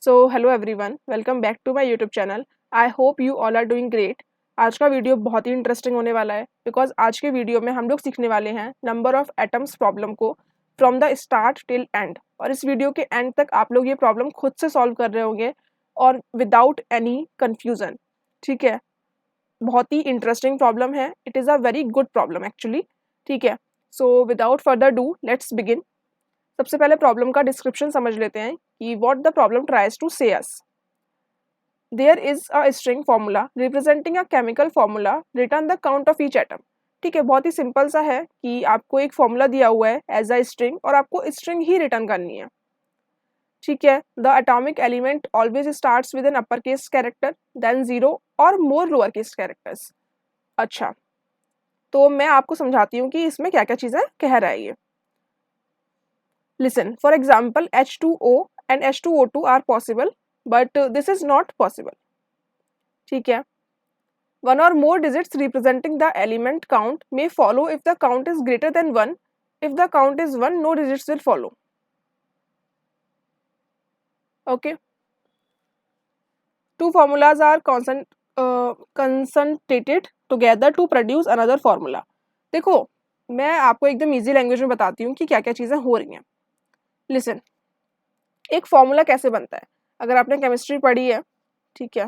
So hello everyone, welcome back to my YouTube channel. I hope you all are doing great. आज का video बहुत ही interesting होने वाला है बिकॉज आज के वीडियो में हम लोग सीखने वाले हैं नंबर ऑफ एटम्स प्रॉब्लम को from the start till and. और इस वीडियो के एंड तक आप लोग ये प्रॉब्लम खुद से सॉल्व कर रहे होंगे और विदाउट एनी कन्फ्यूजन। ठीक है, बहुत ही इंटरेस्टिंग प्रॉब्लम है। It is a very good problem actually. ठीक है, so without further do let's begin. सबसे पहले प्रॉब्लम का डिस्क्रिप्शन समझ लेते हैं कि what the problem tries to say us. There is a string formula representing a chemical formula, return the count of each atom. ठीक है, बहुत ही सिंपल सा है कि आपको एक फॉर्मूला दिया हुआ है एज अ स्ट्रिंग और आपको स्ट्रिंग ही रिटर्न करनी है। ठीक है, the atomic element always starts with an upper case character than zero और मोर लोअर केस कैरेक्टर्स। अच्छा, तो मैं आपको समझाती हूँ कि इसमें क्या क्या चीज़ें कह रहा है ये। Listen, for example, H2O and H2O2 are possible, but this is not possible. ठीक है, one or more digits representing the element count may follow if the count is greater than 1. If the count is 1, no digits will follow. Okay. Two formulas are concentrated together to produce another formula. देखो, मैं आपको एकदम easy language में बताती हूँ कि क्या क्या चीज़ें हो रही हैं। लिसन, एक फॉर्मूला कैसे बनता है। अगर आपने केमिस्ट्री पढ़ी है, ठीक है,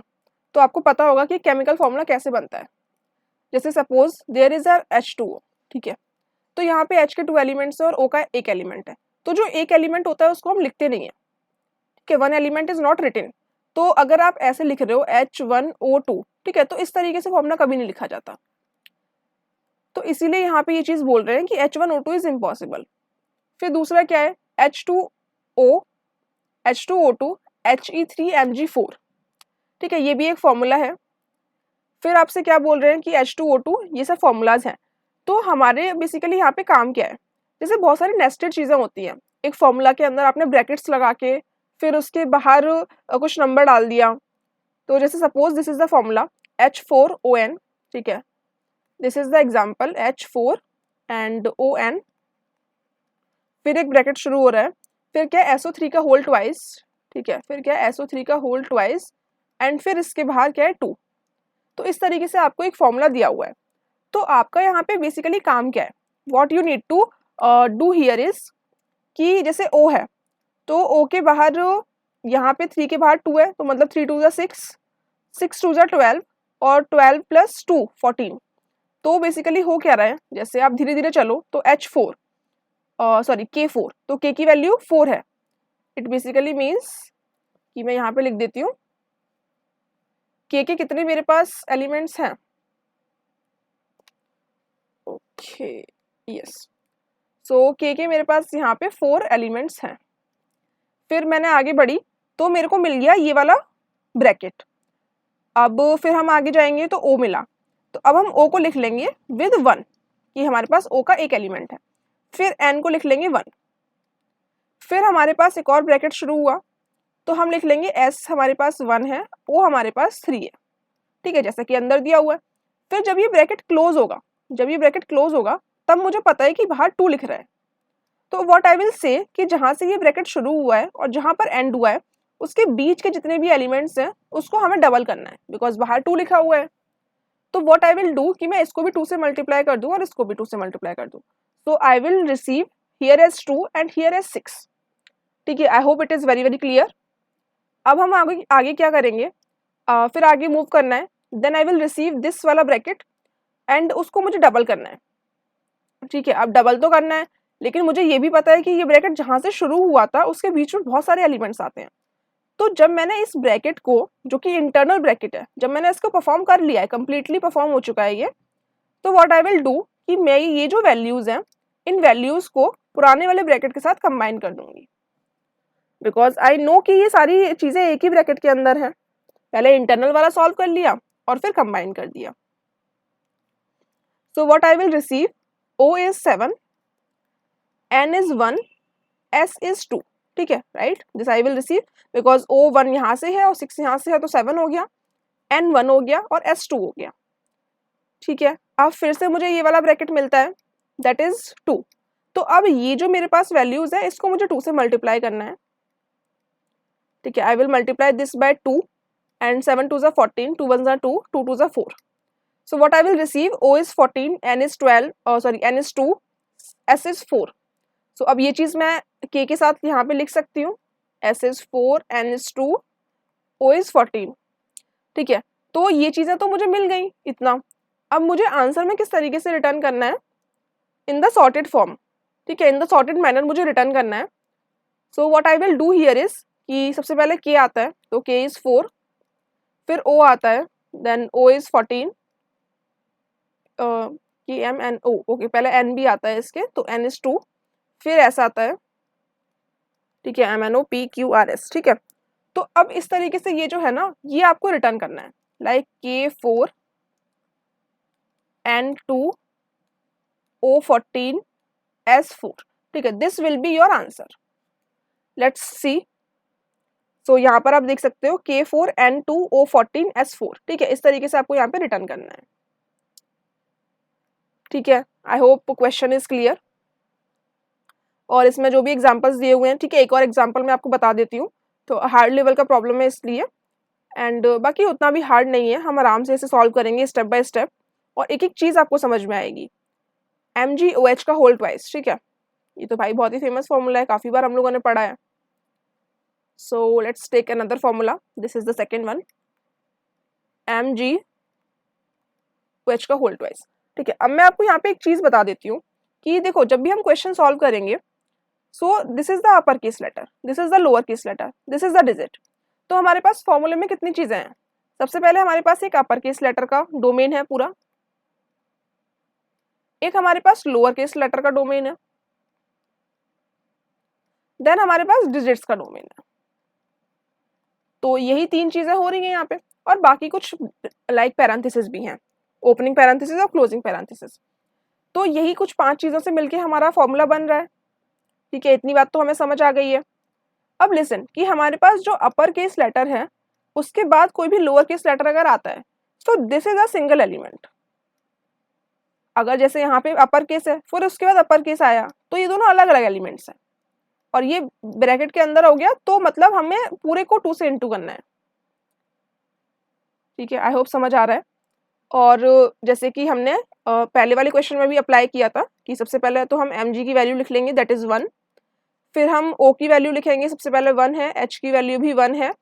तो आपको पता होगा कि केमिकल फॉर्मूला कैसे बनता है। जैसे suppose there is a H2O, ठीक है, तो यहाँ पे H के 2 एलिमेंट्स है और O का एक एलिमेंट है। तो जो एक एलिमेंट होता है उसको हम लिखते नहीं है। ठीक है, one element is not written. तो अगर आप ऐसे लिख रहे हो H1O2, ठीक है, तो इस तरीके से फॉर्मूला कभी नहीं लिखा जाता। तो इसीलिए यहाँ पे ये चीज बोल रहे हैं कि H1O2 इज इम्पॉसिबल। फिर दूसरा क्या है, H2O, H2O2, He3Mg4। ठीक है, ये भी एक फॉर्मूला है। फिर आपसे क्या बोल रहे हैं कि H2O2, ये सब फॉर्मूलाज हैं। तो हमारे बेसिकली यहाँ पे काम क्या है, जैसे बहुत सारी नेस्टेड चीज़ें होती हैं। एक फॉर्मूला के अंदर आपने ब्रैकेट्स लगा के फिर उसके बाहर कुछ नंबर डाल दिया। तो जैसे suppose this is the formula H4ON, ठीक है, this is the example H4 and ON। फिर एक ब्रैकेट शुरू हो रहा है, फिर क्या SO3 का होल ट्वाइस, ठीक है, फिर क्या SO3 का होल ट्वाइस एंड फिर इसके बाहर क्या है 2। तो इस तरीके से आपको एक फॉर्मूला दिया हुआ है। तो आपका यहाँ पे बेसिकली काम क्या है, what you need to do here is कि जैसे O है तो O के बाहर यहाँ पे 3 के बाहर 2 है, तो मतलब 3 2 6, 6 2 12 और 12 + 2 14। तो बेसिकली हो क्या रहा है, जैसे आप धीरे धीरे चलो तो H4 सॉरी K4, तो K की वैल्यू 4 है। इट बेसिकली मीन्स कि मैं यहाँ पे लिख देती हूँ K के कितने मेरे पास एलिमेंट्स हैं। ओके, यस, सो K के मेरे पास यहाँ पे 4 एलिमेंट्स हैं। फिर मैंने आगे बढ़ी तो मेरे को मिल गया ये वाला ब्रैकेट। अब फिर हम आगे जाएंगे तो O मिला, तो अब हम O को लिख लेंगे विद 1 कि हमारे पास O का एक एलिमेंट है। फिर N को लिख लेंगे 1। फिर हमारे पास एक और ब्रैकेट शुरू हुआ, तो हम लिख लेंगे S हमारे पास 1 है, O हमारे पास 3 है। ठीक है, जैसा कि अंदर दिया हुआ है। फिर जब ये ब्रैकेट क्लोज होगा, जब ये ब्रैकेट क्लोज होगा तब मुझे पता है कि बाहर 2 लिख रहा है। तो व्हाट आई विल से कि जहां से ये ब्रैकेट शुरू हुआ है और जहां पर एंड हुआ है उसके बीच के जितने भी एलिमेंट्स हैं उसको हमें डबल करना है, बिकॉज बाहर 2 लिखा हुआ है। तो व्हाट आई विल डू कि मैं इसको भी 2 से मल्टीप्लाई कर दूं और इसको भी 2 से मल्टीप्लाई कर दूं। So I will receive here as 2 and here as 6। ठीक है, I hope it is very very clear. अब हम आगे आगे क्या करेंगे, फिर आगे मूव करना है। Then I will receive this वाला ब्रैकेट एंड उसको मुझे डबल करना है। ठीक है, अब डबल तो करना है, लेकिन मुझे ये भी पता है कि ये ब्रैकेट जहां से शुरू हुआ था उसके बीच में बहुत सारे एलिमेंट्स आते हैं। तो जब मैंने इस ब्रैकेट को, जो कि इंटरनल ब्रैकेट है, जब मैंने इसको परफॉर्म कर लिया है, कंप्लीटली परफॉर्म हो चुका है ये, तो व्हाट आई विल डू कि मैं ये जो वैल्यूज हैं इन वैल्यूज को पुराने वाले ब्रैकेट के साथ कंबाइन कर दूंगी, बिकॉज आई नो कि ये सारी चीजें एक ही ब्रैकेट के अंदर है। पहले इंटरनल वाला सॉल्व कर लिया और फिर कंबाइन कर दिया। सो what I will receive, O is 7, N is 1, S is 2। ठीक है, right, this I will receive because O 1 यहाँ से है और 6 यहाँ से है, तो 7 हो गया, N 1 हो गया और S 2 हो गया। ठीक है, अब फिर से मुझे ये वाला ब्रैकेट मिलता है, दैट इज 2। तो अब ये जो मेरे पास वैल्यूज है इसको मुझे 2 से मल्टीप्लाई करना है। ठीक है, I will multiply this by 2 and 7 2 14, 2 1 2, 2 2 4. So what I will receive, O is 14, N is 12, N is 2, S is 4. So अब ये चीज़ मैं K के साथ यहाँ पे लिख सकती हूँ, S is 4, N is 2, O is 14. ठीक है, तो ये चीज़ें तो मुझे मिल गई इतना. अब मुझे आंसर में किस तरीके से रिटर्न करना है, इन द सॉर्टेड फॉर्म. ठीक है, इन द सॉर्टेड मैनर मुझे रिटर्न करना है. सो what I will do here is कि सबसे पहले K आता है, तो K is 4, फिर O आता है, देन O is 14, कि M N O, ओके, पहले N भी आता है इसके, तो N is 2, फिर S आता है. ठीक है, M N O P Q R S. ठीक है, तो अब इस तरीके से ये जो है ना, ये आपको रिटर्न करना है, like K4 N2 O14 S4. ठीक है, this will be your answer. Let's see. So यहाँ पर आप देख सकते हो K4 N2 O14 S4. ठीक है, इस तरीके से आपको यहाँ पे रिटर्न करना है. ठीक है, I hope question is clear. और इसमें जो भी एग्जांपल्स दिए हुए हैं, ठीक है, एक और एग्जांपल मैं आपको बता देती हूँ. तो हार्ड लेवल का प्रॉब्लम है इसलिए, एंड बाकी उतना भी हार्ड नहीं है, हम आराम से इसे सॉल्व करेंगे स्टेप बाय स्टेप, और एक एक चीज़ आपको समझ में आएगी. MgOH का होल ट्वाइस. ठीक है, ये तो भाई बहुत ही फेमस फॉर्मूला है, काफ़ी बार हम लोगों ने पढ़ा है. So let's take another formula. This is the second one, MgOH का होल ट्वाइस. ठीक है, अब मैं आपको यहाँ पे एक चीज़ बता देती हूँ कि देखो, जब भी हम क्वेश्चन सॉल्व करेंगे, so this is the upper case letter, this is the lower case letter, this is the digit. तो हमारे पास फॉर्मूले में कितनी चीज़ें हैं. सबसे पहले हमारे पास एक अपर केस लेटर का डोमेन है पूरा, एक हमारे पास लोअर केस लेटर का डोमेन है, देन हमारे पास डिजिट्स का डोमेन है. तो यही तीन चीजें हो रही हैं यहाँ पे, और बाकी कुछ लाइक पैरेंथेसिस भी हैं, ओपनिंग पैरेंथेसिस और क्लोजिंग पैरेंथेसिस. तो यही कुछ 5 चीजों से मिलके हमारा फॉर्मूला बन रहा है. ठीक है, इतनी बात तो हमें समझ आ गई है. अब लिसन कि हमारे पास जो अपर केस लेटर है, उसके बाद कोई भी लोअर केस लेटर अगर आता है, तो this is a single element. अगर जैसे यहाँ पे अपर केस है, फिर उसके बाद अपर केस आया, तो ये दोनों अलग अलग एलिमेंट्स हैं, और ये ब्रैकेट के अंदर हो गया, तो मतलब हमें पूरे को 2 से इंटू करना है. ठीक है, आई होप समझ आ रहा है. और जैसे कि हमने पहले वाले क्वेश्चन में भी अप्लाई किया था कि सबसे पहले तो हम mg की वैल्यू लिख लेंगे, दैट इज 1. फिर हम o की वैल्यू लिखेंगे, सबसे पहले 1 है, h की वैल्यू भी 1 है,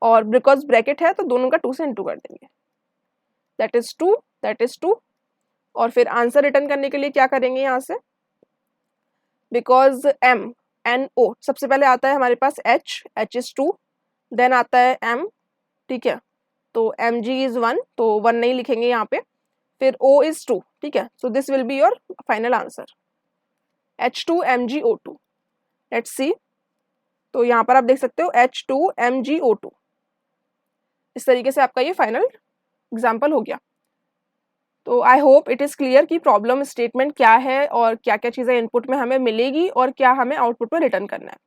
और बिकॉज ब्रैकेट है तो दोनों का 2 से इंटू कर देंगे, दैट इज 2, दैट इज 2. और फिर आंसर रिटर्न करने के लिए क्या करेंगे यहाँ से, बिकॉज m n o सबसे पहले आता है हमारे पास h इज 2, देन आता है m. ठीक है, तो mg इज 1, तो 1 नहीं लिखेंगे यहाँ पे, फिर o इज 2. ठीक है, so this will be your final answer, H2MgO2. Let's see. तो यहाँ पर आप देख सकते हो H2MgO2. इस तरीके से आपका ये फाइनल एग्जाम्पल हो गया. तो आई होप इट इज़ क्लियर कि प्रॉब्लम स्टेटमेंट क्या है और क्या क्या चीज़ें इनपुट में हमें मिलेगी और क्या हमें आउटपुट में रिटर्न करना है.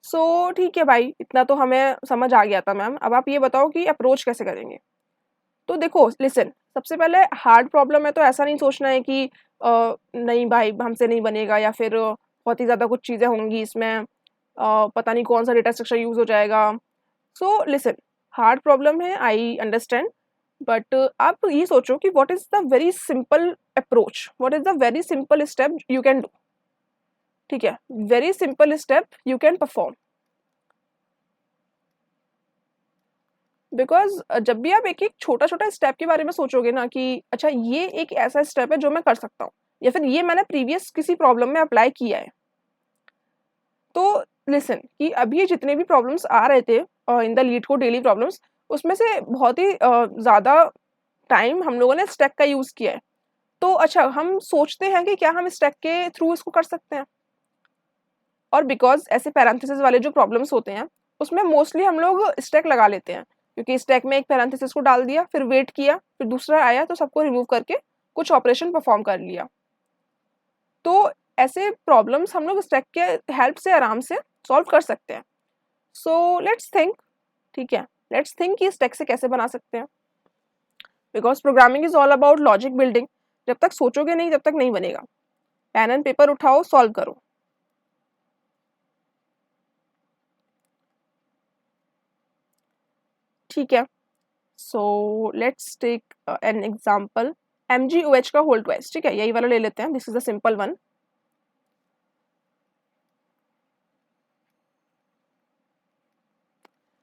सो ठीक है भाई, इतना तो हमें समझ आ गया था मैम. अब आप ये बताओ कि अप्रोच कैसे करेंगे. तो देखो लिसन, सबसे पहले हार्ड प्रॉब्लम है तो ऐसा नहीं सोचना है कि नहीं भाई हमसे नहीं बनेगा, या फिर बहुत ही ज़्यादा कुछ चीज़ें होंगी इसमें, पता नहीं कौन सा डेटा स्ट्रक्चर यूज़ हो जाएगा. सो लिसन, हार्ड प्रॉब्लम है, आई अंडरस्टैंड, बट आप ये सोचो कि what is the very simple approach, what is the very simple step you can do. ठीक है, very simple step you can perform. Because जब भी आप एक एक छोटा छोटा स्टेप के बारे में सोचोगे ना कि अच्छा ये एक ऐसा स्टेप है जो मैं कर सकता हूँ, या फिर ये मैंने प्रीवियस किसी प्रॉब्लम में अप्लाई किया है, तो लिसन कि अभी जितने भी प्रॉब्लम्स आ रहे थे in the leet code daily problems, उसमें से बहुत ही ज़्यादा टाइम हम लोगों ने स्टैक का यूज़ किया है. तो अच्छा हम सोचते हैं कि क्या हम स्टैक के थ्रू इसको कर सकते हैं, और बिकॉज ऐसे पैरेंथेसिस वाले जो प्रॉब्लम्स होते हैं उसमें मोस्टली हम लोग स्टैक लगा लेते हैं, क्योंकि स्टैक में एक पैरेंथेसिस को डाल दिया, फिर वेट किया, फिर दूसरा आया तो सबको रिमूव करके कुछ ऑपरेशन परफॉर्म कर लिया. तो ऐसे प्रॉब्लम्स हम लोग स्टैक के हेल्प से आराम से सॉल्व कर सकते हैं. So let's think. ठीक है, लेट्स थिंक कि स्टैक से कैसे बना सकते हैं, because programming is all about logic building. जब तक सोचोगे नहीं तब तक नहीं बनेगा. पेन एंड पेपर उठाओ, सॉल्व करो. ठीक है, so let's take an example MgOH का होल ट्वाइस, ठीक है, यही वाला ले लेते हैं, this is a simple one.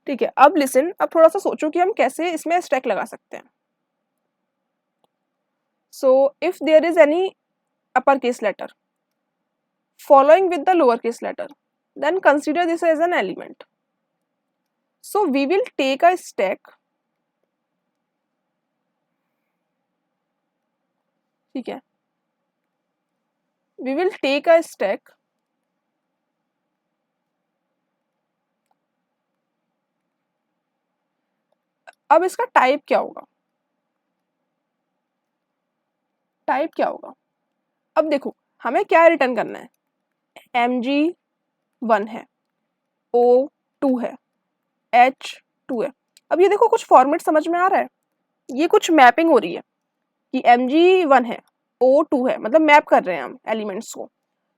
ठीक है, अब लिसन, अब थोड़ा सा सोचो कि हम कैसे इसमें स्टैक लगा सकते हैं। So if there is any upper case letter following with the lowercase letter, then consider this as an element. So we will take a stack, ठीक है, we will take a stack अब इसका type क्या होगा, type क्या होगा, अब देखो हमें क्या रिटर्न करना है, Mg1 है, O2 है, H2 है। अब ये देखो कुछ फॉर्मेट समझ में आ रहा है, ये कुछ मैपिंग हो रही है कि Mg1 है, O2 है, मतलब मैप कर रहे हैं हम एलिमेंट्स को।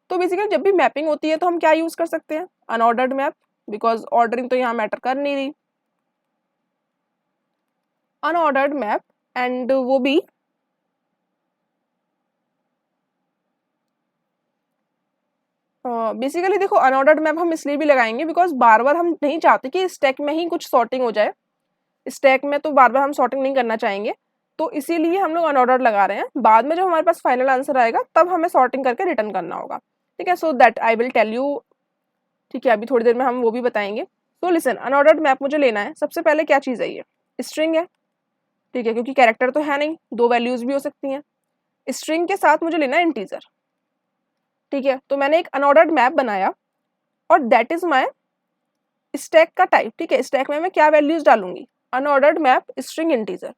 तो बेसिकली जब भी मैपिंग होती है तो हम क्या यूज कर सकते हैं, अनऑर्डर्ड मैप, बिकॉज ऑर्डरिंग तो यहाँ मैटर कर नहीं रही, अनऑर्डर्ड मैप, एंड वो भी बेसिकली देखो अनऑर्डर्ड मैप हम इसलिए भी लगाएंगे बिकॉज बार बार हम नहीं चाहते कि स्टैक में ही कुछ सॉर्टिंग हो जाए, स्टैक में तो बार बार हम सॉर्टिंग नहीं करना चाहेंगे, तो इसीलिए हम लोग अनऑर्डर्ड लगा रहे हैं। बाद में जब हमारे पास फाइनल आंसर आएगा तब हमें सॉर्टिंग करके रिटर्न करना होगा, ठीक है, so that I will tell you, ठीक है, अभी थोड़ी देर में हम वो भी बताएंगे। तो लिसन, अनऑर्डर्ड मैप मुझे लेना है, सबसे पहले क्या चीज़ है, ये स्ट्रिंग है, ठीक है, क्योंकि कैरेक्टर तो है नहीं, दो वैल्यूज भी हो सकती हैं, स्ट्रिंग के साथ मुझे लेना है इंटीजर, ठीक है, तो मैंने एक अनऑर्डर्ड मैप बनाया और दैट इज माय स्टैक का टाइप, ठीक है, स्टैक में मैं क्या वैल्यूज डालूंगी, अनऑर्डर्ड मैप स्ट्रिंग इंटीजर,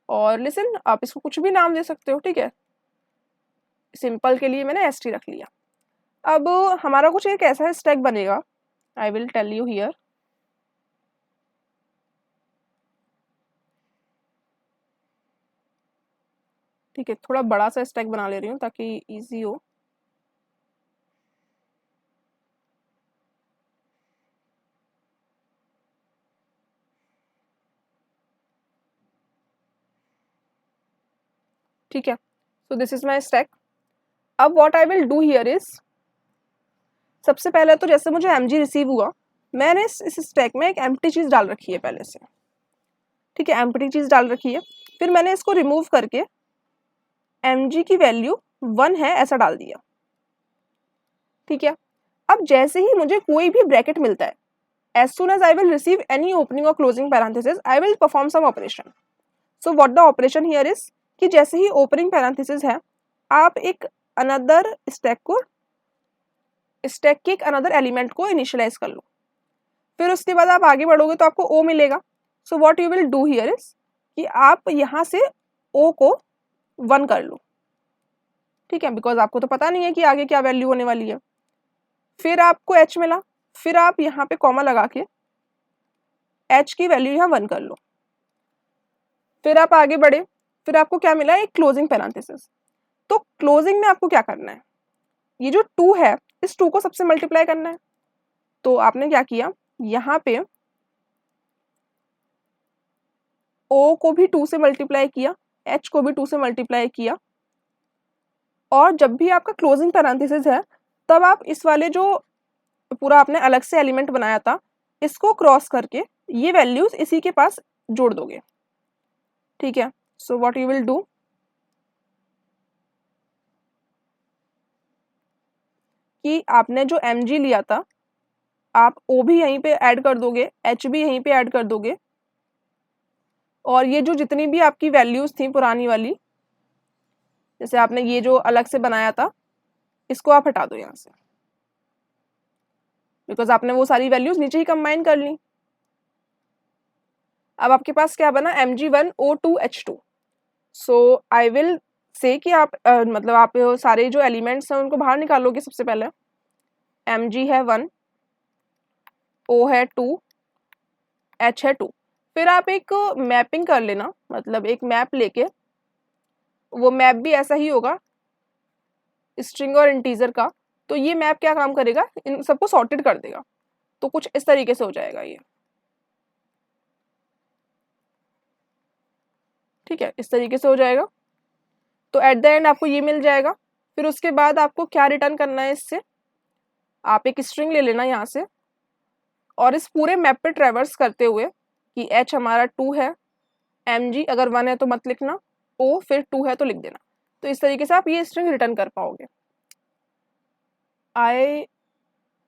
और लिसन आप इसको कुछ भी नाम दे सकते हो, ठीक है, सिंपल के लिए मैंने st रख लिया। अब हमारा कुछ एक ऐसा स्टैक बनेगा, I will tell you here, ठीक है, थोड़ा बड़ा सा स्टैक बना ले रही हूँ ताकि इजी हो। ठीक है, so this is my stack. अब what I will do here is, सबसे पहले तो जैसे मुझे mg रिसीव हुआ, मैंने इस स्टैक में एक एम्प्टी चीज़ डाल रखी है पहले से, ठीक है, एम्प्टी चीज़ डाल रखी है, फिर मैंने इसको रिमूव करके mg की वैल्यू 1 है ऐसा डाल दिया, ठीक है। अब जैसे ही मुझे कोई भी ब्रैकेट मिलता है, as soon as I will receive any opening or closing parenthesis, I will perform some operation. So what the operation here is कि जैसे ही ओपनिंग पैरेंथेसिस है, आप एक अनदर स्टैक के एक अनदर एलिमेंट को इनिशियलाइज कर लो, फिर उसके बाद आप आगे बढ़ोगे तो आपको ओ मिलेगा। So what you will do here is कि आप यहाँ से ओ को 1 कर लो, ठीक है, बिकॉज आपको तो पता नहीं है कि आगे क्या वैल्यू होने वाली है। फिर आपको एच मिला, फिर आप यहाँ पे कॉमा लगा के एच की वैल्यू यहाँ 1 कर लो, फिर आप आगे बढ़े, फिर आपको क्या मिला, एक क्लोजिंग पैरेंथेसिस। तो क्लोजिंग में आपको क्या करना है, ये जो 2 है इस 2 को सबसे मल्टीप्लाई करना है। तो आपने क्या किया, यहाँ पे ओ को भी 2 से मल्टीप्लाई किया, एच को भी 2 से मल्टीप्लाई किया, और जब भी आपका क्लोजिंग पैरेंथेसिस है तब आप इस वाले जो पूरा आपने अलग से एलिमेंट बनाया था इसको क्रॉस करके ये वैल्यूज इसी के पास जोड़ दोगे, ठीक है। So what you will do कि आपने जो mg लिया था आप o भी यहीं पे ऐड कर दोगे, h भी यहीं पे ऐड कर दोगे, और ये जो जितनी भी आपकी वैल्यूज थी पुरानी वाली, जैसे आपने ये जो अलग से बनाया था इसको आप हटा दो यहाँ से, बिकॉज आपने वो सारी वैल्यूज नीचे ही कंबाइन कर ली। अब आपके पास क्या बना, Mg1O2H2। So I will say कि आप मतलब आप सारे जो एलिमेंट्स हैं उनको बाहर निकालोगे। सबसे पहले Mg है 1, O है 2, H है 2, फिर आप एक मैपिंग कर लेना, मतलब एक मैप लेके, वो मैप भी ऐसा ही होगा स्ट्रिंग और इंटीजर का। तो ये मैप क्या काम करेगा, इन सबको सॉर्टेड कर देगा, तो कुछ इस तरीके से हो जाएगा ये। ठीक है, इस तरीके से हो जाएगा। तो एट द एंड आपको ये मिल जाएगा। फिर उसके बाद आपको क्या रिटर्न करना है इससे, आप एक स्ट्रिंग ले लेना यहाँ से और इस पूरे मैप पे ट्रेवर्स करते हुए कि h हमारा 2 है, mg अगर 1 है तो मत लिखना, o फिर 2 है तो लिख देना। तो इस तरीके से आप ये स्ट्रिंग रिटर्न कर पाओगे। आई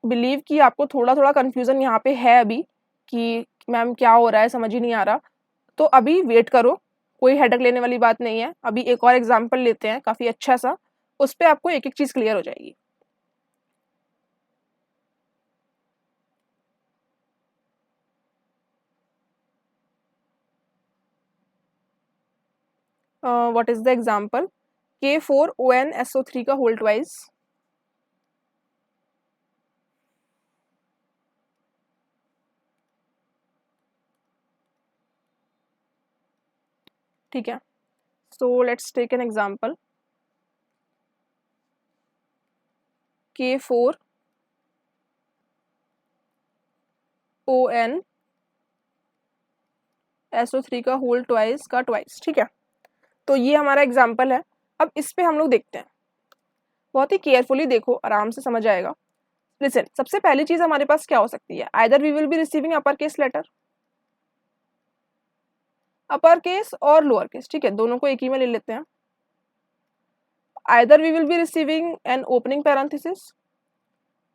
बिलीव कि आपको थोड़ा थोड़ा कन्फ्यूज़न यहाँ पे है अभी कि मैम क्या हो रहा है, समझ ही नहीं आ रहा। तो अभी वेट करो, कोई हेडेक लेने वाली बात नहीं है। अभी एक और एग्जाम्पल लेते हैं काफ़ी अच्छा सा, उस पर आपको एक एक चीज़ क्लियर हो जाएगी। What is the example, K4OnSO3 का होल ट्वाइस। ठीक है, so let's take an example K4OnSO3 का होल ट्वाइस का ट्वाइस। ठीक है, तो ये हमारा एग्जाम्पल है। अब इस पे हम लोग देखते हैं, बहुत ही केयरफुली देखो, आराम से समझ आएगा। लिसन, सबसे पहली चीज हमारे पास क्या हो सकती है, either we will be receiving upper case letter, upper case और लोअर केस। ठीक है, दोनों को एक ही में ले लेते हैं। Either we will be receiving an opening parenthesis,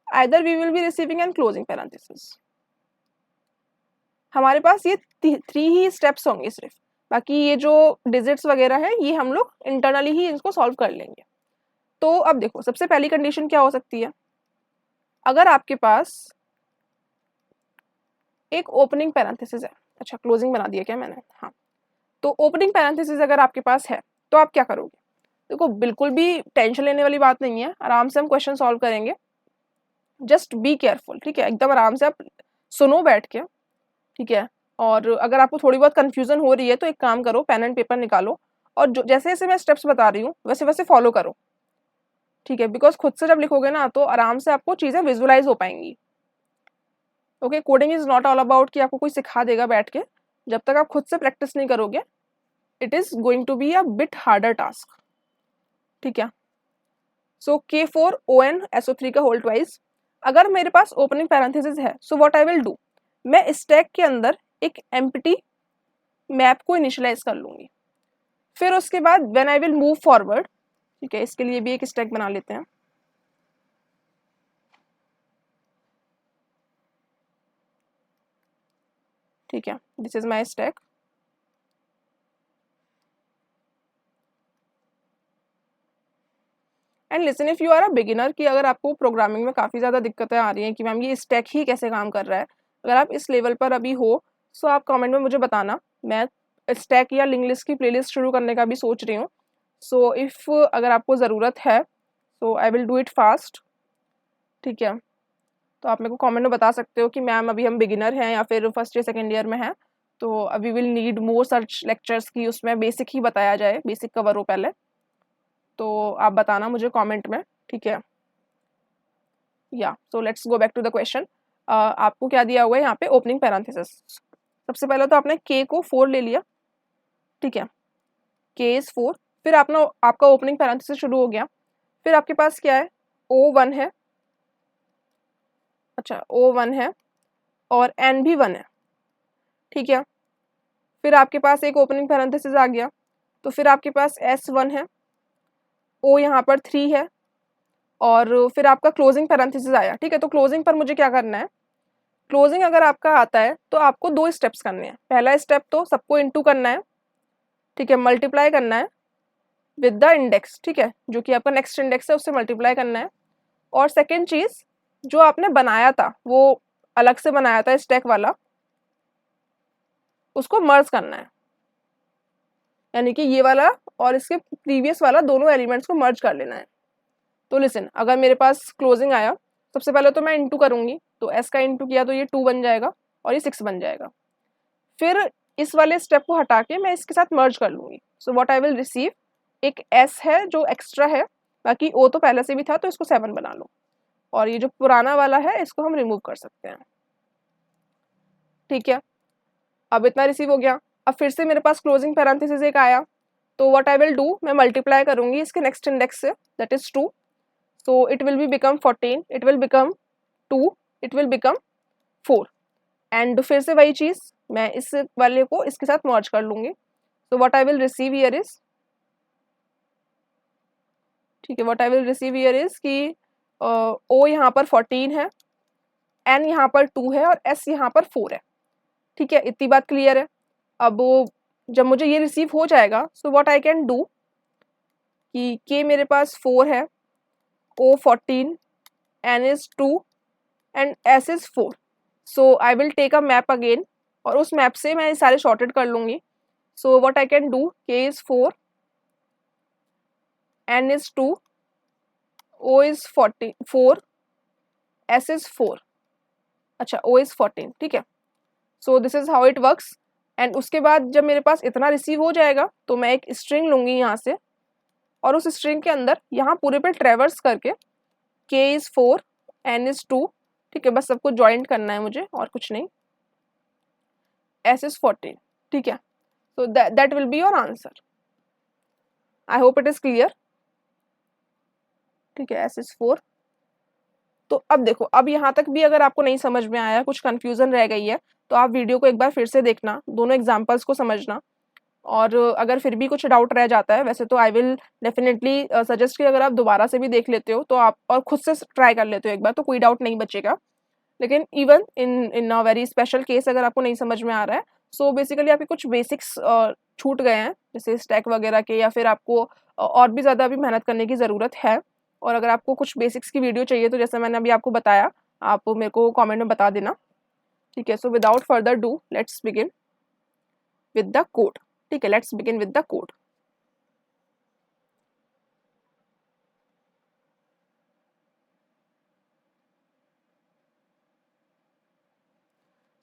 either we will be receiving an closing parenthesis. हमारे पास ये 3 ही स्टेप्स होंगे सिर्फ, बाकी ये जो डिजिट्स वगैरह है ये हम लोग इंटरनली ही इसको सॉल्व कर लेंगे। तो अब देखो, सबसे पहली कंडीशन क्या हो सकती है, अगर आपके पास एक ओपनिंग पैरेंथेसिस है, अच्छा क्लोजिंग बना दिया क्या मैंने, हाँ, तो ओपनिंग पैरेंथेसिस अगर आपके पास है तो आप क्या करोगे। देखो बिल्कुल भी टेंशन लेने वाली बात नहीं है, आराम से हम क्वेश्चन सॉल्व करेंगे, जस्ट बी केयरफुल। ठीक है, एकदम आराम से आप सुनो बैठ के। ठीक है, और अगर आपको थोड़ी बहुत कंफ्यूजन हो रही है तो एक काम करो, पेन एंड पेपर निकालो और जो जैसे जैसे मैं स्टेप्स बता रही हूँ वैसे वैसे फॉलो करो। ठीक है, बिकॉज खुद से जब लिखोगे ना तो आराम से आपको चीज़ें विजुअलाइज हो पाएंगी। Okay, coding is not all about कि आपको कोई सिखा देगा बैठ के, जब तक आप खुद से प्रैक्टिस नहीं करोगे it is going to be a bit harder task. ठीक है, सो K4OnSO3 का होल ट्वाइस, अगर मेरे पास ओपनिंग पैरेंथेसिस है सो व्हाट आई विल डू, मैं स्टैक के अंदर एक एम्प्टी मैप को इनिशियलाइज कर लूंगी। फिर उसके बाद when I will move forward, ठीक है, इसके लिए भी एक स्टैक बना लेते हैं। ठीक है, this is my stack. And listen, if you are a beginner, कि अगर आपको प्रोग्रामिंग में काफ़ी ज़्यादा दिक्कतें आ रही हैं कि मैम ये स्टैक ही कैसे काम कर रहा है, अगर आप इस लेवल पर अभी हो सो आप कमेंट में मुझे बताना, मैं स्टैक या लिंक लिस्ट की प्लेलिस्ट शुरू करने का भी सोच रही हूँ। सो इफ़ अगर आपको ज़रूरत है so I will do it fast. ठीक है, तो आप मेरे को कमेंट में बता सकते हो कि मैम अभी हम बिगिनर हैं या फिर फर्स्ट या सेकेंड ईयर में हैं, तो अभी will need more search lectures की उसमें बेसिक ही बताया जाए, बेसिक कवर हो पहले। तो आप बताना मुझे कमेंट में। ठीक है, yeah so let's go back to the question. आपको क्या दिया हुआ है यहाँ पे, ओपनिंग पैरेंथेसिस। सबसे पहले तो आपने k को 4 ले लिया। ठीक है, k इज 4, फिर आपका ओपनिंग पैरेंथेसिस शुरू हो गया। फिर आपके पास क्या है, O1 है, अच्छा O1 है और N भी 1 है। ठीक है, फिर आपके पास एक ओपनिंग पैरेंथेसिस आ गया, तो फिर आपके पास S1 है, O यहाँ पर 3 है और फिर आपका क्लोजिंग पैरेंथेसिस आया। ठीक है, तो क्लोजिंग पर मुझे क्या करना है, क्लोजिंग अगर आपका आता है तो आपको 2 स्टेप्स करने हैं। पहला स्टेप तो सबको इनटू करना है, ठीक है, मल्टीप्लाई करना है विद द इंडेक्स। ठीक है, जो कि आपका नेक्स्ट इंडेक्स है उससे मल्टीप्लाई करना है। और सेकेंड चीज, जो आपने बनाया था वो अलग से बनाया था स्टैक वाला, उसको मर्ज करना है, यानी कि ये वाला और इसके प्रीवियस वाला दोनों एलिमेंट्स को मर्ज कर लेना है। तो लिसन, अगर मेरे पास क्लोजिंग आया, सबसे पहले तो मैं इंटू करूंगी, तो एस का इंटू किया तो ये 2 बन जाएगा और ये 6 बन जाएगा। फिर इस वाले स्टेप को हटा के मैं इसके साथ मर्ज कर लूंगी। सो व्हाट आई विल रिसीव, एक एस है जो एक्स्ट्रा है, बाकी ओ तो पहले से भी था तो इसको 7 बना लो, और ये जो पुराना वाला है इसको हम रिमूव कर सकते हैं। ठीक है, अब इतना रिसीव हो गया। अब फिर से मेरे पास क्लोजिंग पैरेंथेसिस एक आया, तो व्हाट आई विल डू, मैं मल्टीप्लाई करूंगी इसके नेक्स्ट इंडेक्स से, that is 2, so it will be become 14, it will become 2, it will become 4, and फिर से वही चीज़ मैं इस वाले को इसके साथ मर्ज कर लूंगी, तो what I will receive here is, ठीक है, what I will receive here is कि ओ यहाँ पर 14 है, एन यहाँ पर 2 है और एस यहाँ पर 4 है, ठीक है, इतनी बात क्लियर है। अब जब मुझे ये रिसीव हो जाएगा, so what I can do कि के मेरे पास 4 है, O 14, N is 2 and S is 4, so I will take a map again, और उस मैप से मैं सारे शॉर्टेड कर लूँगी। So what I can do, K is 4, N is 2, O is 4, S is 4, अच्छा ओ इज 14, ठीक है। So this is how it works. And उसके बाद जब मेरे पास इतना रिसीव हो जाएगा तो मैं एक स्ट्रिंग लूँगी यहाँ से, और उस स्ट्रिंग के अंदर यहाँ पूरे पे ट्रेवर्स करके के इज़ 4, एन इज़ 2, ठीक है, बस सबको ज्वाइंट करना है मुझे और कुछ नहीं, एस इज़ 14, ठीक है। So that will be your answer. I hope it is clear, ठीक है, एस इज़ 4। तो अब देखो, अब यहाँ तक भी अगर आपको नहीं समझ में आया, कुछ कन्फ्यूज़न रह गई है, तो आप वीडियो को एक बार फिर से देखना, दोनों एग्जाम्पल्स को समझना, और अगर फिर भी कुछ डाउट रह जाता है, वैसे तो आई विल डेफिनेटली सजेस्ट कि अगर आप दोबारा से भी देख लेते हो तो आप और खुद से ट्राई कर लेते हो एक बार, तो कोई डाउट नहीं बचेगा। लेकिन even in a very special case अगर आपको नहीं समझ में आ रहा है, सो बेसिकली आपके कुछ बेसिक्स छूट गए हैं, जैसे स्टैक वगैरह के, या फिर आपको और भी ज़्यादा अभी मेहनत करने की ज़रूरत है। और अगर आपको कुछ बेसिक्स की वीडियो चाहिए तो जैसे मैंने अभी आपको बताया, आप मेरे को कॉमेंट में बता देना, ठीक है। So without further do let's begin with the code, ठीक है, let's begin with the code.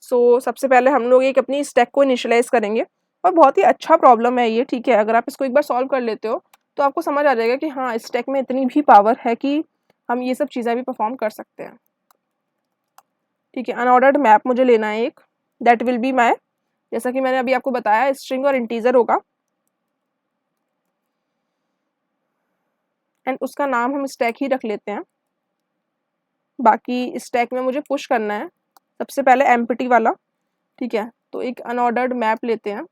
So सबसे पहले हम लोग एक अपनी स्टैक को इनिशियलाइज करेंगे, और बहुत ही अच्छा प्रॉब्लम है ये, ठीक है। अगर आप इसको एक बार सॉल्व कर लेते हो तो आपको समझ आ जाएगा कि हाँ, स्टैक में इतनी भी पावर है कि हम ये सब चीज़ें भी परफॉर्म कर सकते हैं, ठीक है। अनऑर्डर्ड मैप मुझे लेना है एक, दैट विल बी माई, जैसा कि मैंने अभी आपको बताया, स्ट्रिंग और इंटीजर होगा, एंड उसका नाम हम स्टैक ही रख लेते हैं। बाकी स्टैक में मुझे पुश करना है सबसे पहले एम्प्टी वाला, ठीक है। तो एक अनऑर्डर्ड मैप लेते हैं,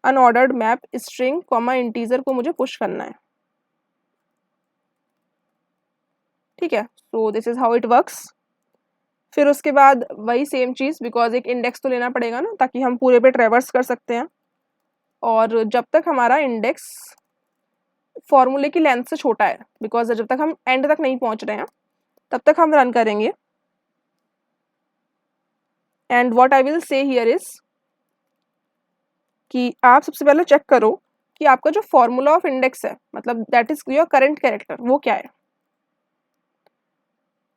unordered map string comma integer को मुझे पुश करना है, ठीक है। So this is how it works. फिर उसके बाद वही सेम चीज़, बिकॉज एक इंडेक्स तो लेना पड़ेगा ना, ताकि हम पूरे पे ट्रेवर्स कर सकते हैं, और जब तक हमारा इंडेक्स फॉर्मूले की लेंथ से छोटा है, बिकॉज जब तक हम एंड तक नहीं पहुंच रहे हैं तब तक हम रन करेंगे। And what I will say here is कि आप सबसे पहले चेक करो कि आपका जो फॉर्मूला ऑफ इंडेक्स है, मतलब that is your current character, वो क्या है।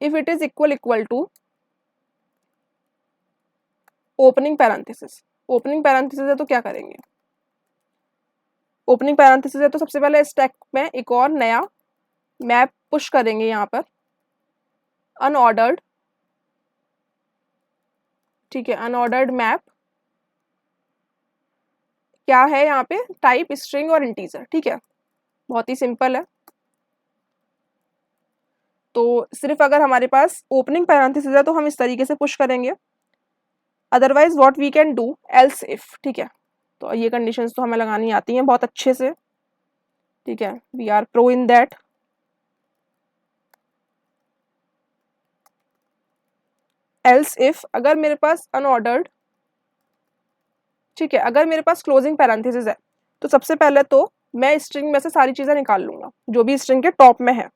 If it is equal to opening parenthesis, opening parenthesis है तो क्या करेंगे, ओपनिंग पैरेंथेसिस है तो सबसे पहले स्टैक में एक और नया मैप पुश करेंगे यहाँ पर, अनऑर्डर्ड, ठीक है, अनऑर्डर्ड मैप क्या है यहाँ पे, टाइप स्ट्रिंग और इंटीजर, ठीक है, बहुत ही सिंपल है। तो सिर्फ अगर हमारे पास ओपनिंग पैरेंथेसिस है तो हम इस तरीके से पुश करेंगे, otherwise what we can do else if, ठीक है। तो ये कंडीशंस तो हमें लगानी आती हैं बहुत अच्छे से, ठीक है, we are pro in that. Else if अगर मेरे पास अनऑर्डर्ड, ठीक है, अगर मेरे पास क्लोजिंग पैरेंथेसिस है तो सबसे पहले तो मैं स्ट्रिंग में से सारी चीज़ें निकाल लूँगा जो भी स्ट्रिंग के टॉप में है,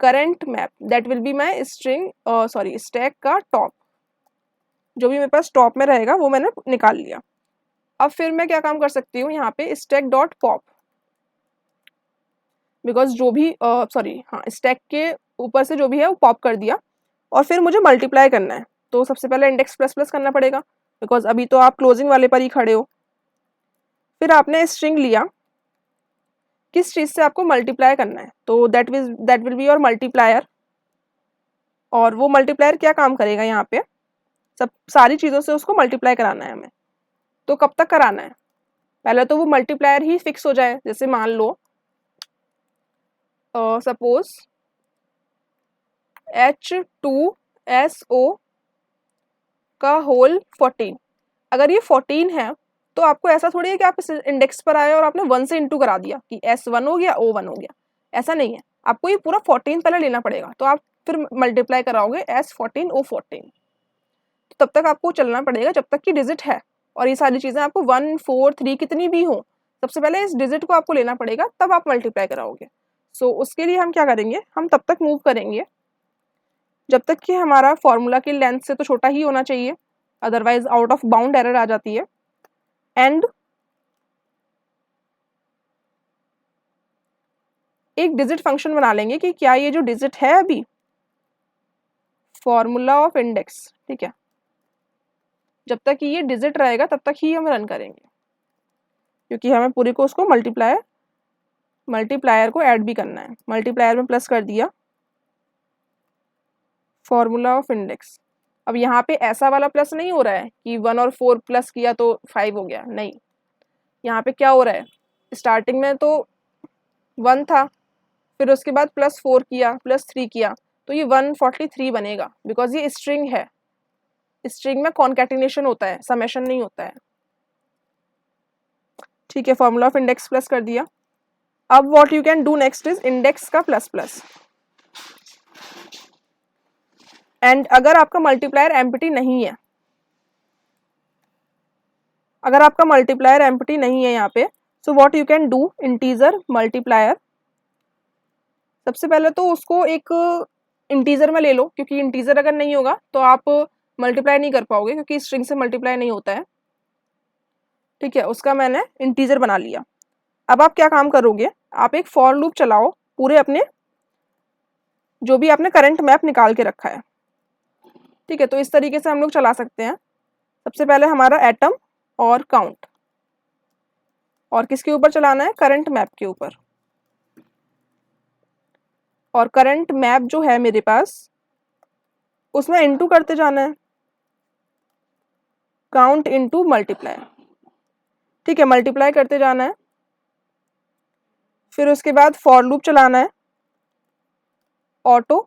current map that will be my string, sorry stack का टॉप, जो भी मेरे पास टॉप में रहेगा वो मैंने निकाल लिया। अब फिर मैं क्या काम कर सकती हूँ, यहाँ पे स्टैक डॉट पॉप, बिकॉज जो भी सॉरी हाँ, स्टैक के ऊपर से जो भी है वो पॉप कर दिया, और फिर मुझे मल्टीप्लाई करना है, तो सबसे पहले इंडेक्स प्लस प्लस करना पड़ेगा, बिकॉज अभी तो आप क्लोजिंग वाले पर ही खड़े हो। फिर आपने स्ट्रिंग लिया, किस चीज़ से आपको मल्टीप्लाई करना है, तो that will be your multiplier, और वो मल्टीप्लायर क्या काम करेगा यहाँ पे, सब सारी चीज़ों से उसको मल्टीप्लाई कराना है हमें। तो कब तक कराना है? पहले तो वो मल्टीप्लायर ही फिक्स हो जाए। जैसे मान लो सपोज H2SO का होल 14, अगर ये 14 है तो आपको ऐसा थोड़ी है कि आप इस इंडेक्स पर आए और आपने 1 से इंटू करा दिया कि S1 हो गया O1 हो गया, ऐसा नहीं है। आपको ये पूरा 14 पहले लेना पड़ेगा, तो आप फिर मल्टीप्लाई कराओगे S14 O14। तो तब तक आपको चलना पड़ेगा जब तक कि डिजिट है, और ये सारी चीज़ें आपको 1 4 3 कितनी भी हो, सबसे पहले इस डिजिट को आपको लेना पड़ेगा, तब आप मल्टीप्लाई कराओगे। सो उसके लिए हम क्या करेंगे, हम तब तक मूव करेंगे जब तक कि हमारा फॉर्मूला की लेंथ से तो छोटा ही होना चाहिए, otherwise out of bound error आ जाती है। एंड एक डिजिट फंक्शन बना लेंगे कि क्या ये जो डिजिट है अभी फॉर्मूला ऑफ इंडेक्स, ठीक है, जब तक कि ये डिजिट रहेगा तब तक ही हम रन करेंगे, क्योंकि हमें पूरी को उसको मल्टीप्लायर को ऐड भी करना है। मल्टीप्लायर में प्लस कर दिया फॉर्मूला ऑफ इंडेक्स। अब यहाँ पे ऐसा वाला प्लस नहीं हो रहा है कि 1 और 4 प्लस किया तो 5 हो गया, नहीं। यहाँ पे क्या हो रहा है, स्टार्टिंग में तो 1 था, फिर उसके बाद +4 किया, +3 किया, तो ये 143 बनेगा, बिकॉज ये स्ट्रिंग है। स्ट्रिंग में कॉन्कैटिनेशन होता है, समेशन नहीं होता है, ठीक है। फॉर्मूला ऑफ इंडेक्स प्लस कर दिया। अब what you can do next is index का प्लस प्लस। एंड अगर आपका मल्टीप्लायर एम्प्टी नहीं है, अगर आपका मल्टीप्लायर एम्प्टी नहीं है यहाँ पे, so what you can do integer multiplier. सबसे पहले तो उसको एक इंटीजर में ले लो, क्योंकि इंटीजर अगर नहीं होगा तो आप मल्टीप्लाई नहीं कर पाओगे, क्योंकि स्ट्रिंग से मल्टीप्लाई नहीं होता है, ठीक है। उसका मैंने इंटीजर बना लिया। अब आप क्या काम करोगे, आप एक फॉर लूप चलाओ पूरे अपने जो भी आपने करंट मैप निकाल के रखा है, ठीक है। तो इस तरीके से हम लोग चला सकते हैं। सबसे पहले हमारा एटम और काउंट, और किसके ऊपर चलाना है, करंट मैप के ऊपर। और करंट मैप जो है मेरे पास, उसमें इनटू करते जाना है, काउंट इनटू मल्टीप्लाई, ठीक है। मल्टीप्लाई करते जाना है, फिर उसके बाद फॉर लूप चलाना है। ऑटो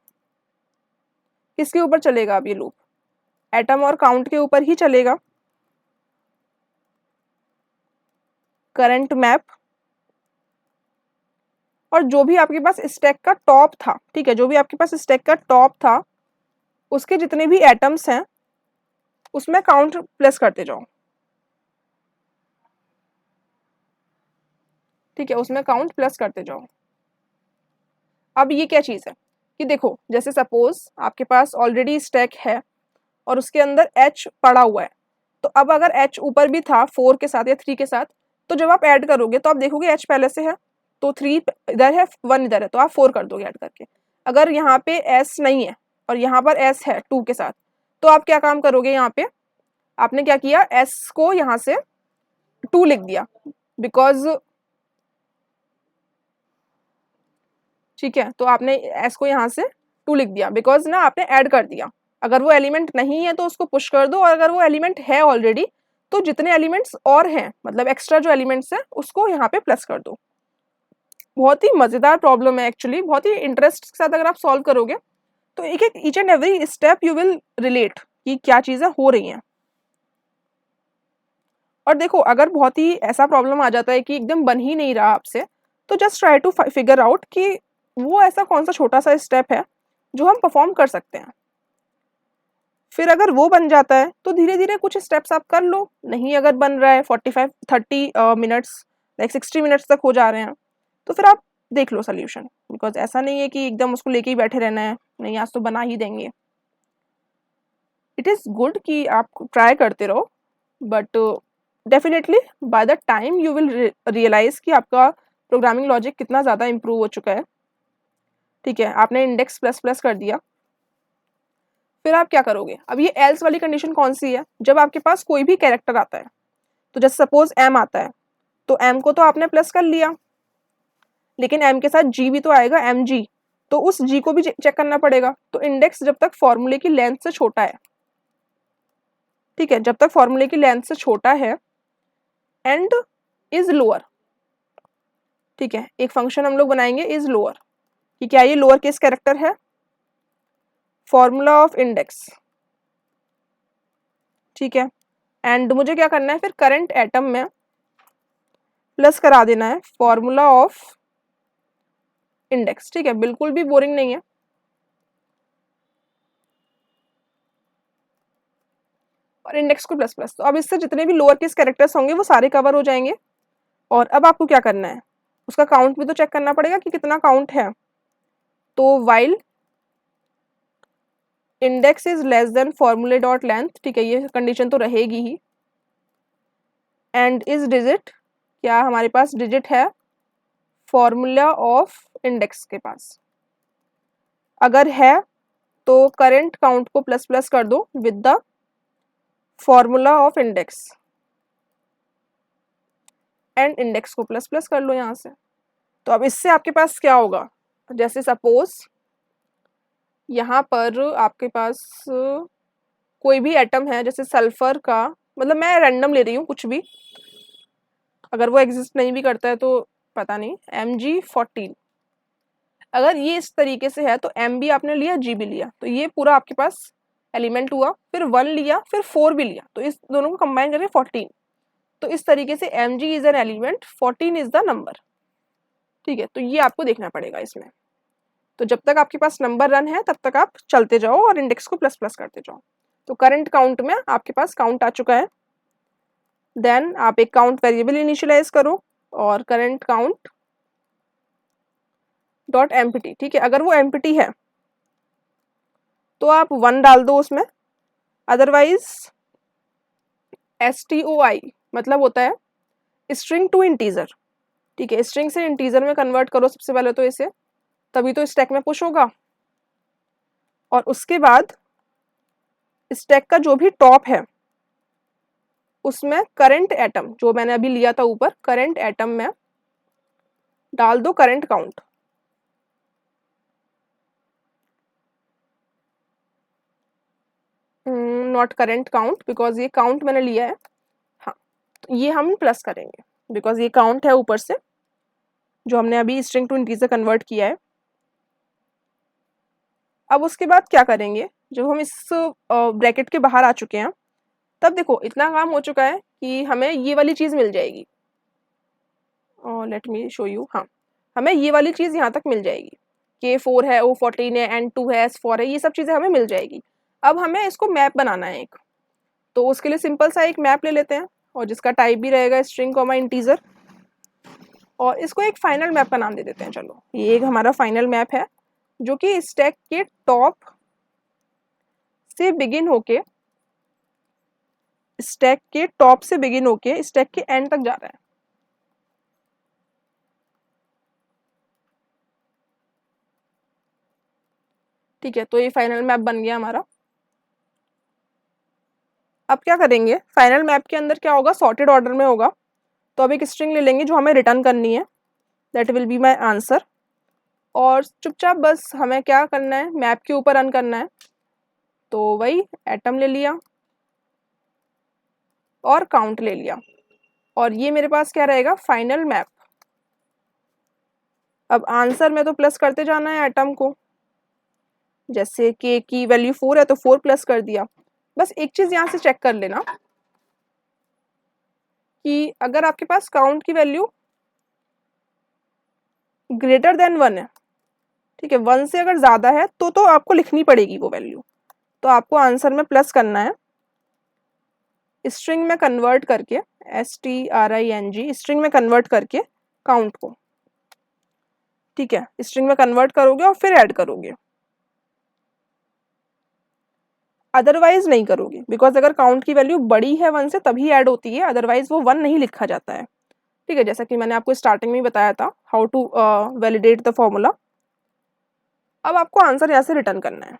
किसके ऊपर चलेगा, अब ये लूप एटम और काउंट के ऊपर ही चलेगा। करंट मैप, और जो भी आपके पास स्टैक का टॉप था, ठीक है, जो भी आपके पास स्टैक का टॉप था उसके जितने भी एटम्स हैं उसमें काउंट प्लस करते जाओ, ठीक है, उसमें काउंट प्लस करते जाओ। अब ये क्या चीज़ है कि देखो, जैसे सपोज आपके पास ऑलरेडी स्टैक है और उसके अंदर H पड़ा हुआ है, तो अब अगर H ऊपर भी था 4 के साथ या 3 के साथ, तो जब आप ऐड करोगे तो आप देखोगे H पहले से है, तो 3 इधर है 1 इधर है, तो आप 4 कर दोगे ऐड करके। अगर यहाँ पे S नहीं है और यहाँ पर S है 2 के साथ, तो आप क्या काम करोगे, यहाँ पे आपने क्या किया, S को यहाँ से 2 लिख दिया, बिकॉज, ठीक है, तो आपने S को यहाँ से 2 लिख दिया बिकॉज ना आपने ऐड कर दिया। अगर वो एलिमेंट नहीं है तो उसको पुश कर दो, और अगर वो एलिमेंट है ऑलरेडी तो जितने एलिमेंट्स और हैं, मतलब एक्स्ट्रा जो एलिमेंट्स हैं उसको यहाँ पे प्लस कर दो। बहुत ही मज़ेदार प्रॉब्लम है एक्चुअली, बहुत ही इंटरेस्ट के साथ अगर आप सॉल्व करोगे तो एक एक each and every step you will relate कि क्या चीज़ें हो रही हैं। और देखो, अगर बहुत ही ऐसा प्रॉब्लम आ जाता है कि एकदम बन ही नहीं रहा आपसे, तो just try to figure out कि वो ऐसा कौन सा छोटा सा स्टेप है जो हम परफॉर्म कर सकते हैं। फिर अगर वो बन जाता है तो धीरे धीरे कुछ स्टेप्स आप कर लो, नहीं अगर बन रहा है 45 30 मिनट्स लाइक 60 मिनट्स तक हो जा रहे हैं, तो फिर आप देख लो सोल्यूशन, बिकॉज ऐसा नहीं है कि एकदम उसको लेके ही बैठे रहना है, नहीं आज तो बना ही देंगे। इट इज़ गुड कि आप ट्राई करते रहो, but definitely by the time you will realize कि आपका प्रोग्रामिंग लॉजिक कितना ज़्यादा इम्प्रूव हो चुका है, ठीक है। आपने इंडेक्स प्लस प्लस कर दिया, फिर आप क्या करोगे, अब ये एल्स वाली कंडीशन कौन सी है, जब आपके पास कोई भी कैरेक्टर आता है, तो जैसे सपोज एम आता है, तो एम को तो आपने प्लस कर लिया, लेकिन एम के साथ जी भी तो आएगा, एम जी, तो उस जी को भी चेक करना पड़ेगा। तो इंडेक्स जब तक फॉर्मूले की लेंथ से छोटा है, ठीक है, जब तक फॉर्मूले की लेंथ से छोटा है एंड इज लोअर। ठीक है, एक फंक्शन हम लोग बनाएंगे इज लोअर, कि क्या ये लोअर केस कैरेक्टर है, फॉर्मूला ऑफ इंडेक्स। ठीक है, एंड मुझे क्या करना है फिर करंट एटम में प्लस करा देना है फॉर्मूला ऑफ इंडेक्स। ठीक है, बिल्कुल भी बोरिंग नहीं है। और इंडेक्स को प्लस प्लस, तो अब इससे जितने भी लोअर केस कैरेक्टर्स होंगे वो सारे कवर हो जाएंगे। और अब आपको क्या करना है, उसका काउंट भी तो चेक करना पड़ेगा कि कितना काउंट है। तो while index is less than फॉर्मूले डॉट लेंथ, ठीक है, ये कंडीशन तो रहेगी ही। एंड इज डिजिट, क्या हमारे पास डिजिट है फॉर्मूला ऑफ इंडेक्स के पास, अगर है तो करंट काउंट को प्लस प्लस कर दो with the formula of index, and index को प्लस प्लस कर लो यहाँ से। तो अब इससे आपके पास क्या होगा, जैसे सपोज यहाँ पर आपके पास कोई भी एटम है, जैसे सल्फर का, मतलब मैं रैंडम ले रही हूँ कुछ भी, अगर वो एग्जिस्ट नहीं भी करता है तो पता नहीं, Mg14, अगर ये इस तरीके से है तो M भी आपने लिया, G भी लिया, तो ये पूरा आपके पास एलिमेंट हुआ, फिर 1 लिया, फिर 4 भी लिया, तो इस दोनों को कंबाइन करके 14। तो इस तरीके से Mg is an element, 14 is the number. ठीक है, तो ये आपको देखना पड़ेगा इसमें। तो जब तक आपके पास नंबर रन है तब तक आप चलते जाओ और इंडेक्स को प्लस प्लस करते जाओ। तो करंट काउंट में आपके पास काउंट आ चुका है। देन आप एक काउंट वेरिएबल इनिशियलाइज करो और करंट काउंट डॉट एम्प्टी। ठीक है, अगर वो एम्प्टी है तो आप 1 डाल दो उसमें, अदरवाइज STOI मतलब होता है स्ट्रिंग टू इंटीजर। ठीक है, स्ट्रिंग से इंटीजर में कन्वर्ट करो सबसे पहले तो इसे, तभी तो स्टैक में पुश होगा। और उसके बाद स्टैक का जो भी टॉप है उसमें करंट एटम जो मैंने अभी लिया था ऊपर, करंट एटम में डाल दो current count. Not current count because ये काउंट मैंने लिया है। हाँ, तो ये हम प्लस करेंगे बिकॉज ये काउंट है ऊपर से जो हमने अभी स्ट्रिंग टू इंटीजर कन्वर्ट किया है। अब उसके बाद क्या करेंगे, जब हम इस ब्रैकेट के बाहर आ चुके हैं तब देखो इतना काम हो चुका है कि हमें ये वाली चीज़ मिल जाएगी। लेट मी शो यू, हाँ, हमें ये वाली चीज़ यहाँ तक मिल जाएगी, K4 है, O14 है, N2 है, S4 है, ये सब चीज़ें हमें मिल जाएगी। अब हमें इसको मैप बनाना है एक, तो उसके लिए सिंपल सा एक मैप ले लेते हैं और जिसका टाइप भी रहेगा स्ट्रिंग कॉमा इंटीजर, और इसको एक फाइनल मैप का नाम दे देते हैं। चलो, ये एक हमारा फाइनल मैप है जो कि स्टैक के टॉप से बिगिन होके स्टैक के एंड तक जा रहा है। ठीक है, तो ये फाइनल मैप बन गया हमारा। अब क्या करेंगे, फाइनल मैप के अंदर क्या होगा, सॉर्टेड ऑर्डर में होगा। तो अब एक स्ट्रिंग ले लेंगे जो हमें रिटर्न करनी है, that will be my answer. और चुपचाप बस हमें क्या करना है, मैप के ऊपर रन करना है। तो वही एटम ले लिया और काउंट ले लिया, और ये मेरे पास क्या रहेगा, फाइनल मैप। अब आंसर में तो प्लस करते जाना है एटम को, जैसे K की वैल्यू 4 है तो 4 प्लस कर दिया। बस एक चीज यहाँ से चेक कर लेना कि अगर आपके पास काउंट की वैल्यू ग्रेटर देन 1 है, ठीक है, 1 से अगर ज़्यादा है तो आपको लिखनी पड़ेगी वो वैल्यू। तो आपको आंसर में प्लस करना है, स्ट्रिंग में कन्वर्ट करके, STRING स्ट्रिंग में कन्वर्ट करके काउंट को। ठीक है, स्ट्रिंग में कन्वर्ट करोगे और फिर ऐड करोगे, अदरवाइज नहीं करोगे, बिकॉज अगर काउंट की वैल्यू बड़ी है 1 से तभी ऐड होती है, अदरवाइज वो 1 नहीं लिखा जाता है। ठीक है, जैसा कि मैंने आपको स्टार्टिंग में बताया था how to validate the formula. अब आपको आंसर यहाँ से रिटर्न करना है।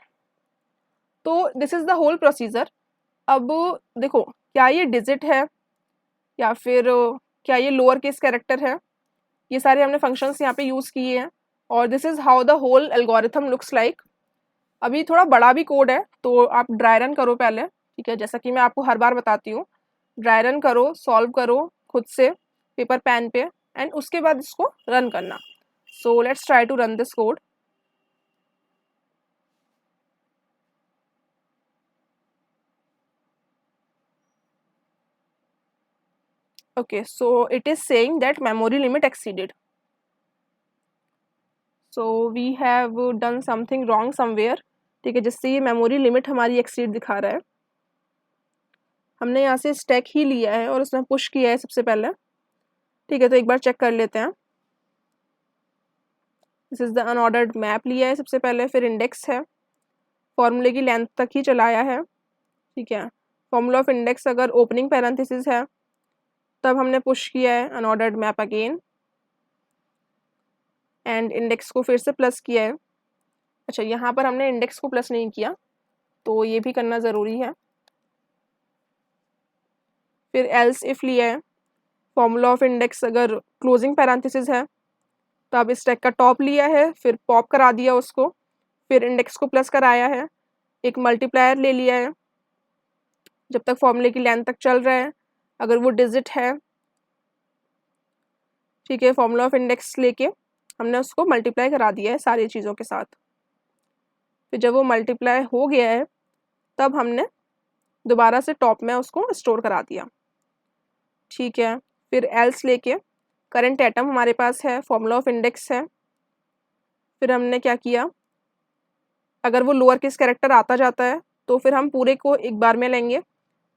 तो this is the whole procedure. अब देखो, क्या ये डिजिट है या फिर क्या ये लोअर केस कैरेक्टर है, ये सारे हमने फंक्शंस यहाँ पे यूज़ किए हैं, और this is how the whole algorithm looks like. अभी थोड़ा बड़ा भी कोड है तो आप ड्राई रन करो पहले ठीक है, जैसा कि मैं आपको हर बार बताती हूँ, ड्राई रन करो, सॉल्व करो खुद से पेपर पेन पे, एंड उसके बाद इसको रन करना। So let's try to run this code. Okay, so it is saying that memory limit exceeded. So we have done something wrong somewhere, ठीक है, जिससे ये मेमोरी लिमिट हमारी एक्सीड दिखा रहा है। हमने यहाँ से स्टैक ही लिया है और उसमें पुश किया है सबसे पहले, ठीक है, तो एक बार चेक कर लेते हैं। This is the unordered map लिया है सबसे पहले, फिर इंडेक्स है, फॉर्मूले की लेंथ तक ही चलाया है, ठीक है। फॉर्मूला ऑफ इंडेक्स अगर ओपनिंग पैरेंथेसिस है तब हमने पुश किया है unordered map again, and index को फिर से प्लस किया है। अच्छा, यहाँ पर हमने इंडेक्स को प्लस नहीं किया, तो ये भी करना ज़रूरी है। फिर एल्स इफ लिया है, फॉर्मूला ऑफ इंडेक्स अगर क्लोजिंग पैरेंथेसिस है तो अब स्टैक का टॉप लिया है, फिर पॉप करा दिया उसको, फिर इंडेक्स को प्लस कराया है, एक मल्टीप्लायर ले लिया है जब तक फॉर्मूले की लेंथ तक चल रहा है, अगर वो डिजिट है, ठीक है। फॉर्मूला ऑफ इंडेक्स लेके हमने उसको मल्टीप्लाई करा दिया है सारी चीज़ों के साथ। फिर जब वो मल्टीप्लाई हो गया है तब हमने दोबारा से टॉप में उसको स्टोर करा दिया, ठीक है। फिर एल्स लेके करंट एटम हमारे पास है, फॉर्मूला ऑफ इंडेक्स है, फिर हमने क्या किया, अगर वो लोअर केस कैरेक्टर आता जाता है तो फिर हम पूरे को एक बार में लेंगे,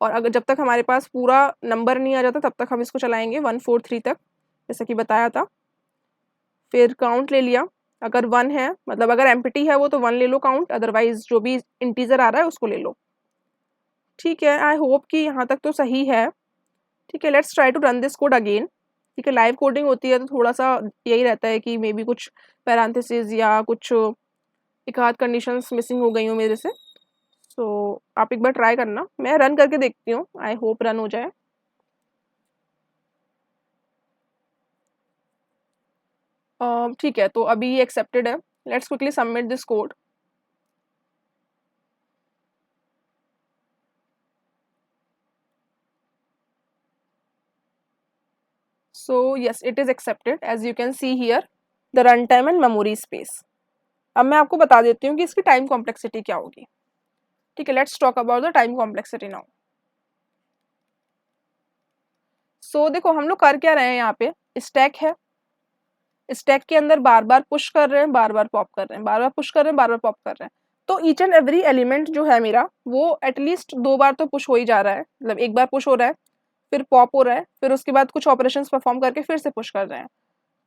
और अगर जब तक हमारे पास पूरा नंबर नहीं आ जाता तब तक हम इसको चलाएंगे 1 4 3 तक, जैसा कि बताया था। फिर काउंट ले लिया, अगर 1 है मतलब अगर एम्प्टी है वो तो 1 ले लो काउंट, अदरवाइज जो भी इंटीजर आ रहा है उसको ले लो, ठीक है। आई होप कि यहाँ तक तो सही है, ठीक है। Let's try to run this code again, ठीक है। लाइव कोडिंग होती है तो थोड़ा सा यही रहता है कि मे बी कुछ पैरेंथेसिस या कुछ एक आध कंडीशंस मिसिंग हो गई हो मेरे से। सो आप एक बार ट्राई करना, मैं रन करके देखती हूँ, आई होप रन हो जाए। ठीक है, तो अभी ये एक्सेप्टेड है। Let's quickly submit this code. So yes, it is accepted as you can see here the runtime and memory space। अब मैं आपको बता देती हूँ कि इसकी टाइम कॉम्प्लेक्सिटी क्या होगी, ठीक है। Let's talk about the time complexity now. So देखो हम लोग कर क्या रहे हैं, यहाँ पे स्टैक है, स्टैक के अंदर बार बार पुश कर रहे हैं, बार बार पॉप कर रहे हैं, बार बार पुश कर रहे हैं, बार बार पॉप कर रहे हैं। तो ईच एंड एवरी एलिमेंट जो है मेरा वो एटलीस्ट 2 बार तो पुश हो ही जा रहा है, मतलब एक बार पुश हो रहा है, फिर पॉप हो रहा है, फिर उसके बाद कुछ ऑपरेशंस परफॉर्म करके फिर से पुश कर रहे हैं।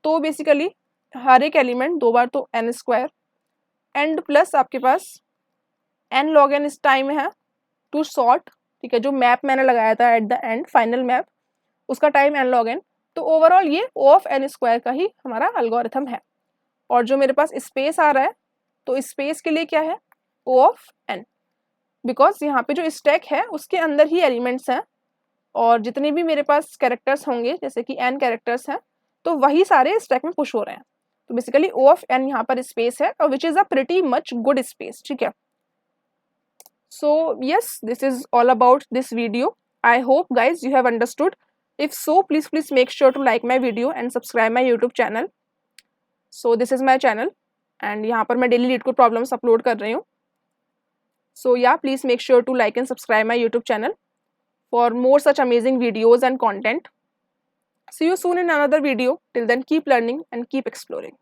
तो बेसिकली हर एक एलिमेंट 2 बार तो n स्क्वायर एंड प्लस आपके पास n log n इस टाइम है टू सॉर्ट, ठीक है। जो मैप मैंने लगाया था at the end final map, उसका टाइम n log n। तो ओवरऑल ये O ऑफ n स्क्वायर का ही हमारा एल्गोरिथम है। और जो मेरे पास स्पेस आ रहा है तो स्पेस के लिए क्या है, O ऑफ n, बिकॉज यहाँ पे जो स्टैक है उसके अंदर ही एलिमेंट्स हैं, और जितने भी मेरे पास कैरेक्टर्स होंगे जैसे कि n कैरेक्टर्स हैं तो वही सारे स्टैक में पुश हो रहे हैं। तो बेसिकली O ऑफ n यहाँ पर स्पेस है, और which is a pretty much good space, ठीक है। So yes, this is all about this video. I hope guys you have understood. If so please make sure to like my video and subscribe my YouTube channel. So this is my channel and यहाँ पर मैं daily LeetCode problems upload कर रही हूँ। So yeah please make sure to like and subscribe my YouTube channel for more such amazing videos and content. See you soon in another video. Till then, keep learning and keep exploring.